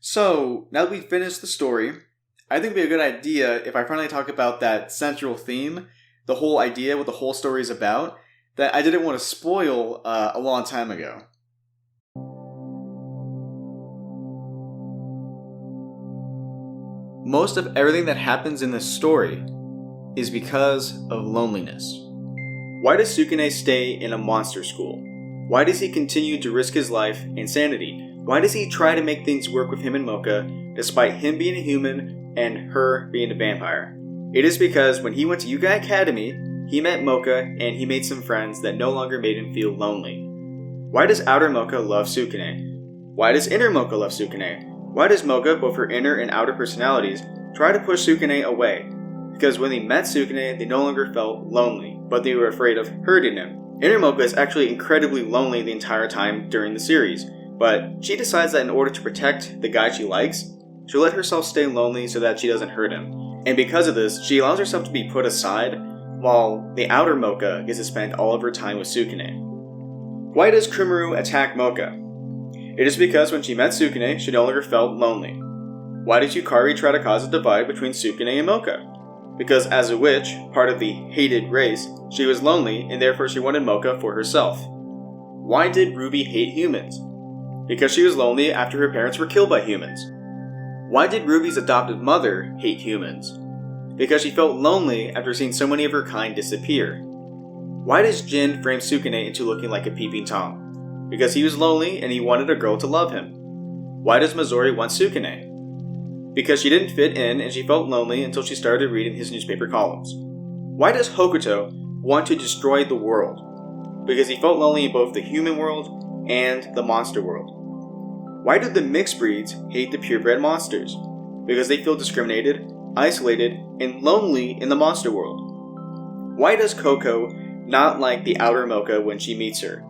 So, now that we've finished the story, I think it'd be a good idea if I finally talk about that central theme, the whole idea, what the whole story is about, that I didn't want to spoil a long time ago. Most of everything that happens in this story is because of loneliness. Why does Sukune stay in a monster school? Why does he continue to risk his life and sanity? Why does he try to make things work with him and Mocha, despite him being a human and her being a vampire? It is because when he went to Yukai Academy, he met Mocha and he made some friends that no longer made him feel lonely. Why does outer Mocha love Sukune? Why does inner Mocha love Sukune? Why does Mocha, both her inner and outer personalities, try to push Sukune away? Because when they met Sukune, they no longer felt lonely, but they were afraid of hurting him. Inner Mocha is actually incredibly lonely the entire time during the series, but she decides that in order to protect the guy she likes, she'll let herself stay lonely so that she doesn't hurt him. And because of this, she allows herself to be put aside, while the outer Mocha gets to spend all of her time with Sukune. Why does Kumaru attack Mocha? It is because when she met Sukune, she no longer felt lonely. Why did Yukari try to cause a divide between Sukune and Mocha? Because as a witch, part of the hated race, she was lonely and therefore she wanted Mocha for herself. Why did Ruby hate humans? Because she was lonely after her parents were killed by humans. Why did Ruby's adoptive mother hate humans? Because she felt lonely after seeing so many of her kind disappear. Why does Jin frame Sukune into looking like a peeping Tom? Because he was lonely and he wanted a girl to love him. Why does Mizori want Sukune? Because she didn't fit in and she felt lonely until she started reading his newspaper columns. Why does Hokuto want to destroy the world? Because he felt lonely in both the human world and the monster world. Why do the mixed breeds hate the purebred monsters? Because they feel discriminated, isolated, and lonely in the monster world. Why does Coco not like the outer Mocha when she meets her?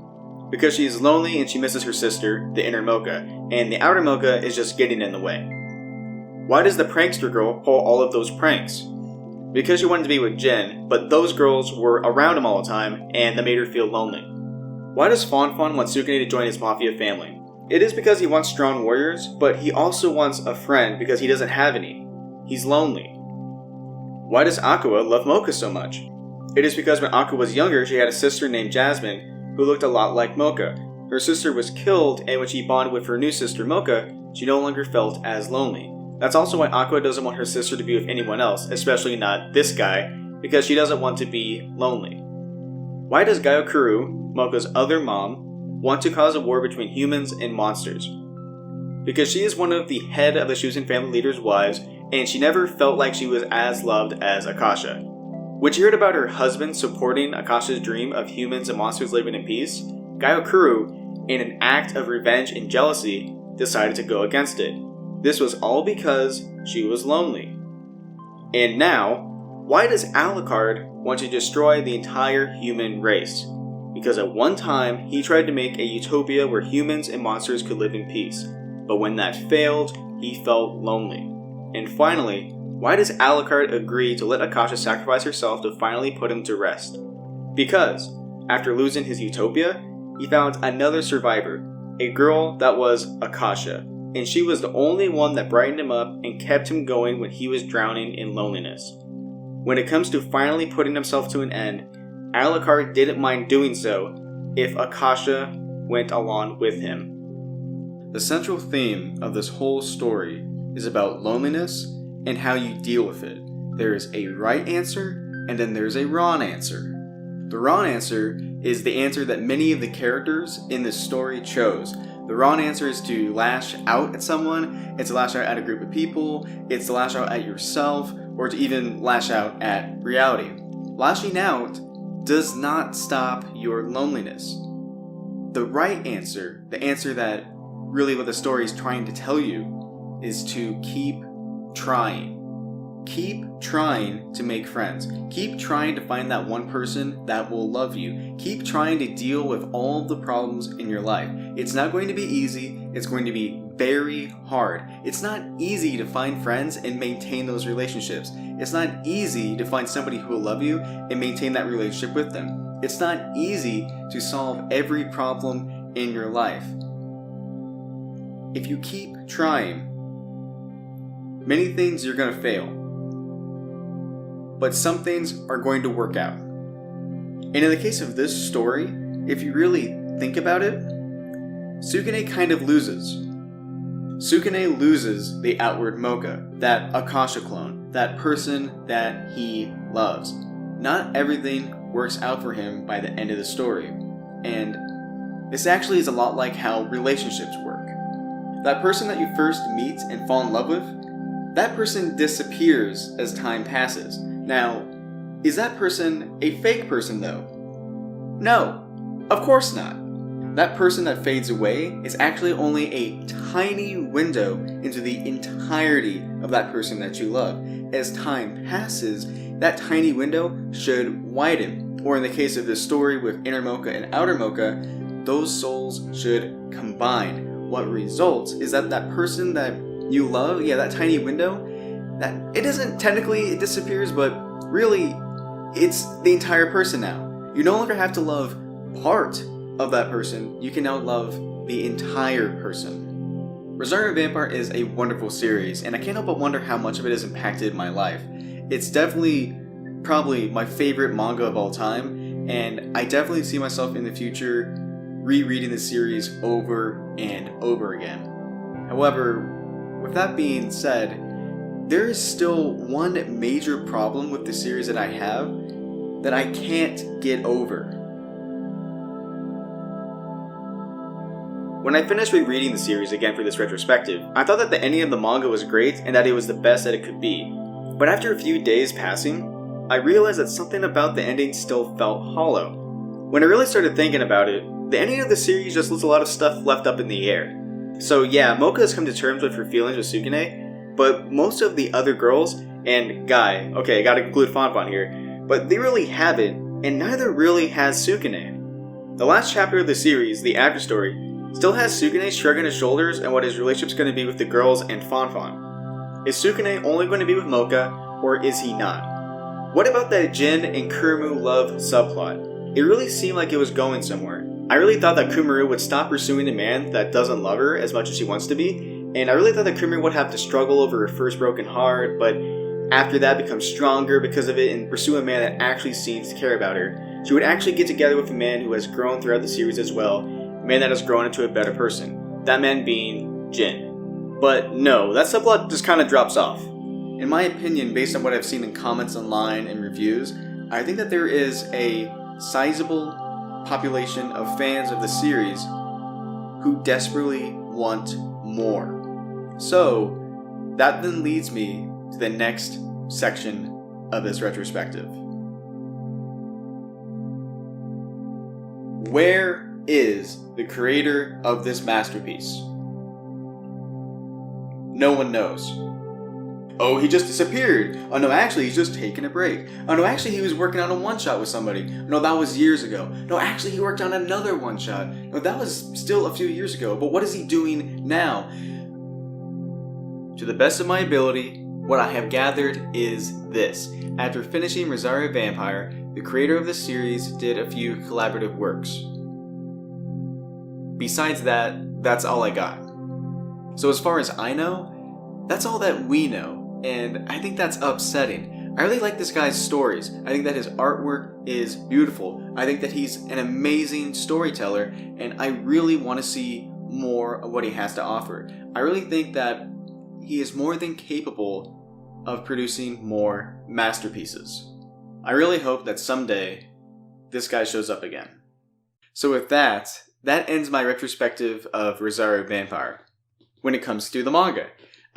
Because she is lonely and she misses her sister, the inner Mocha, and the outer Mocha is just getting in the way. Why does the prankster girl pull all of those pranks? Because she wanted to be with Jin, but those girls were around him all the time and that made her feel lonely. Why does Fonfon want Sukune to join his mafia family? It is because he wants strong warriors, but he also wants a friend because he doesn't have any. He's lonely. Why does Aqua love Mocha so much? It is because when Aqua was younger, she had a sister named Jasmine who looked a lot like Mocha. Her sister was killed, and when she bonded with her new sister Mocha, she no longer felt as lonely. That's also why Aqua doesn't want her sister to be with anyone else, especially not this guy, because she doesn't want to be lonely. Why does Gyokuru, Mocha's other mom, want to cause a war between humans and monsters? Because she is one of the head of the Shusen family leader's wives, and she never felt like she was as loved as Akasha. When she heard about her husband supporting Akasha's dream of humans and monsters living in peace, Gyokuru, in an act of revenge and jealousy, decided to go against it. This was all because she was lonely. And now, why does Alucard want to destroy the entire human race? Because at one time, he tried to make a utopia where humans and monsters could live in peace. But when that failed, he felt lonely. And finally, why does Alucard agree to let Akasha sacrifice herself to finally put him to rest? Because, after losing his utopia, he found another survivor, a girl that was Akasha, and she was the only one that brightened him up and kept him going when he was drowning in loneliness. When it comes to finally putting himself to an end, Alucard didn't mind doing so if Akasha went along with him. The central theme of this whole story is about loneliness and how you deal with it. There is a right answer, and then there's a wrong answer. The wrong answer is the answer that many of the characters in this story chose. The wrong answer is to lash out at someone, it's to lash out at a group of people, it's to lash out at yourself, or to even lash out at reality. Lashing out does not stop your loneliness. The right answer, the answer that really what the story is trying to tell you, is to keep trying. Keep trying to make friends. Keep trying to find that one person that will love you. Keep trying to deal with all the problems in your life. It's not going to be easy. It's going to be very hard. It's not easy to find friends and maintain those relationships. It's not easy to find somebody who will love you and maintain that relationship with them. It's not easy to solve every problem in your life. If you keep trying, Many things you're going to fail, but some things are going to work out. And in the case of this story, if you really think about it, Sukune kind of loses. Sukune loses the outward Mocha, that Akasha clone, that person that he loves. Not everything works out for him by the end of the story. And this actually is a lot like how relationships work. That person that you first meet and fall in love with, that person disappears as time passes. Now, is that person a fake person though? No, of course not. That person that fades away is actually only a tiny window into the entirety of that person that you love. As time passes, that tiny window should widen. Or in the case of this story with inner Mocha and outer Mocha, those souls should combine. What results is that that person that you love, that tiny window, that it doesn't technically, it disappears, but really, it's the entire person now. You no longer have to love part of that person, you can now love the entire person. Rosario Vampire is a wonderful series, and I can't help but wonder how much of it has impacted my life. It's definitely, probably my favorite manga of all time, and I definitely see myself in the future rereading the series over and over again. However, with that being said, there is still one major problem with the series that I have that I can't get over. When I finished rereading the series again for this retrospective, I thought that the ending of the manga was great and that it was the best that it could be. But after a few days passing, I realized that something about the ending still felt hollow. When I really started thinking about it, the ending of the series just leaves a lot of stuff left up in the air. So yeah, Mocha has come to terms with her feelings with Sukune, but most of the other girls, and Guy, okay, I gotta include Fonfon here, but they really haven't, and neither really has Sukune. The last chapter of the series, the after story, still has Sukune shrugging his shoulders and what his relationship's going to be with the girls and Fonfon. Is Sukune only going to be with Mocha, or is he not? What about that Jin and Kurumu love subplot? It really seemed like it was going somewhere. I really thought that Kumaru would stop pursuing the man that doesn't love her as much as she wants to be, and I really thought that Kumaru would have to struggle over her first broken heart, but after that become stronger because of it and pursue a man that actually seems to care about her. She would actually get together with a man who has grown throughout the series as well, a man that has grown into a better person. That man being Jin. But no, that subplot just kind of drops off. In my opinion, based on what I've seen in comments online and reviews, I think that there is a sizable population of fans of the series who desperately want more. So, that then leads me to the next section of this retrospective. Where is the creator of this masterpiece? No one knows. Oh, he just disappeared. Oh no, actually he's just taking a break. Oh no, actually he was working on a one-shot with somebody. No, that was years ago. No, actually he worked on another one-shot. No, that was still a few years ago. But what is he doing now? To the best of my ability, what I have gathered is this. After finishing Rosario Vampire, the creator of the series did a few collaborative works. Besides that, that's all I got. So as far as I know, that's all that we know. And I think that's upsetting. I really like this guy's stories. I think that his artwork is beautiful. I think that he's an amazing storyteller, and I really want to see more of what he has to offer. I really think that he is more than capable of producing more masterpieces. I really hope that someday this guy shows up again. So with that ends my retrospective of Rosario Vampire when it comes to the manga.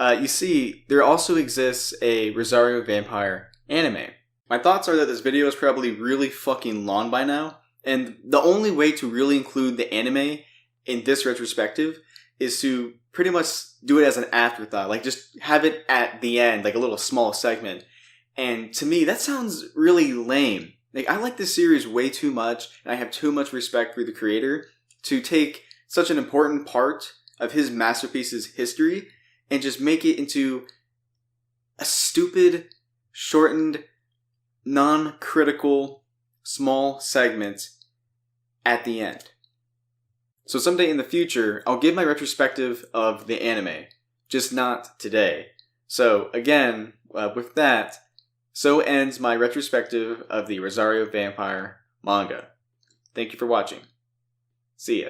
You see, there also exists a Rosario Vampire anime. My thoughts are that this video is probably really fucking long by now, and the only way to really include the anime in this retrospective is to pretty much do it as an afterthought, like just have it at the end, like a little small segment. And to me, that sounds really lame. Like, I like this series way too much, and I have too much respect for the creator to take such an important part of his masterpiece's history and just make it into a stupid, shortened, non-critical, small segment at the end. So someday in the future, I'll give my retrospective of the anime, just not today. So, again, with that, so ends my retrospective of the Rosario vampire manga. Thank you for watching. See ya.